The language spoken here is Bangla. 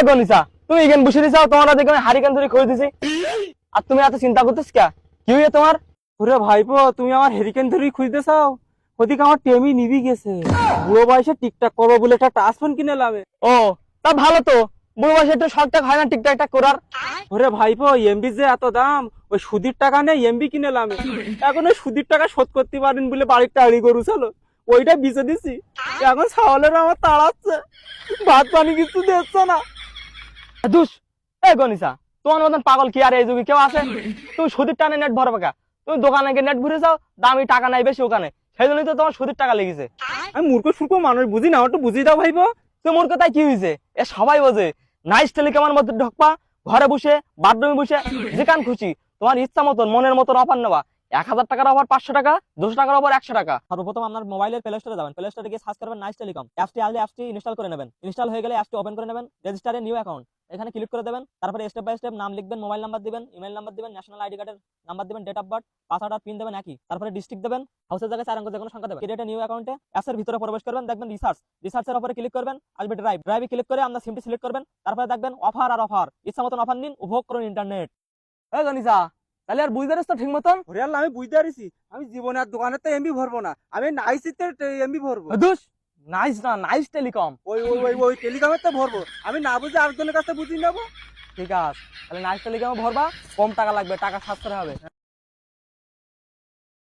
গনিসা তুমি এখানে বসে দিছাও, তোমার দেখে আমি হারিকেন ধরে খোঁজ দিছি, আর তুমি এত চিন্তা করতেছ কে? কি হইছে তোমার? ওরে ভাইপো, তুমি আমার হেরিকেন ধরেই খুঁজতে চাও? ওদিকে আমার টেমি নিবি গেছে। বুড়ো বয়সে টিকটক করবো বলে একটা টাচ ফোন কিনে লামে। ও তা ভালো তো, বুড়ো বয়সে একটু শখটা হয় না টিকটকটা করার? ওরে ভাইপো, এমবি যে এত দাম, ওই সুদির টাকা নেই এমবি কিনে লামে। এখন ওই সুদির টাকা শোধ করতে পারেন বলে বাড়ির টাড়ি গরু ছিল, ওইটা বিচে দিছি। এখন ছাওয়ালের আমার তাড়াচ্ছে, ভাত পানি কিছু দিচ্ছে না। দুস গনিসা, তোমার মতন পাগল কি আর এই যুগে কেউ আছে? তুমি সুদের টানে নেট ভরবে কা? তুমি দোকানে গিয়ে নেট ভরে যাও, দামি টাকা নাই বেশি ওখানে, সেই জন্যই তো তোমার সুদের টাকা লেগেছে। আমি মূর্খ সুর্খ মানুষ, বুঝি না, একটু বুঝিয়ে দাও ভাইপো। তোমার কথায় কি হয়েছে? এ সবাই বোঝে, নাইস টেলিকমের মধ্যে ঢোকবা, ঘরে বসে বাথরুমে বসে যেখান খুশি তোমার ইচ্ছা মতন মনের মতন অফার নেবা। 1000 টাকার অফার 500 টাকা, 200 টাকার অফার 100 টাকা। সর্বপ্রথম আপনার মোবাইলের প্লে স্টোরে যাবেন, প্লে স্টোরে গিয়ে সার্চ করবেন নাইস টেলিকম, অ্যাপটি আসলে অ্যাপটি ইনস্টল করে নেবেন। ইনস্টল হয়ে গেলে অ্যাপটি ওপেন করে নেবেন, রেজিস্টারে নিউ অ্যাকাউন্ট এখানে ক্লিক করে দেবেন। তারপরে স্টেপ বাই স্টেপ নাম লিখবেন, মোবাইল নাম্বার দিবেন, ইমেল নাম্বার দিবেন, ন্যাশনাল আইডি কার্ডের নাম্বার দিবেন, ডেট অফ বার্থ, পাসওয়ার্ড আর পিন দেবেন একই। তারপরে ডিস্ট্রিক্ট দেবেন, হাউসের জায়গায় 4 অঙ্কের যে কোনো সংখ্যা দেবেন। ক্রিয়েট নিউ অ্যাকাউন্টে অ্যাপসের ভিতরে প্রবেশ করবেন, দেখবেন রিসার্চ, রিসার্চের উপরে ক্লিক করবেন, আসবে ড্রাইভ, ড্রাইভে ক্লিক করে আপনার সিমটি সিলেক্ট করবেন। তারপরে দেখবেন অফার আর অফার, ইচ্ছা মতন অফার নিন, উপভোগ করুন ইন্টারনেট। এই গনিসা, তাহলে আর বুঝতে পারিস তো ঠিক মতন? ওরে আল্লাহ, আমি বুঝতে পারিছি, আমি জীবনে আর দোকানে তো এমবি ভরবো না, আমি নাইসিতে এমবি ভরবো। দুস নাইস না, নাইস টেলিকম। ওই ওই ওই ওই টেলিগ্রামের তো ভরবো, আমি না বুঝে আরেকজনের কাছে বুঝিয়ে নেবো। ঠিক আছে, তাহলে নাইস টেলিকমে ভরবা, কম টাকা লাগবে, টাকা সাশ্রয় হবে।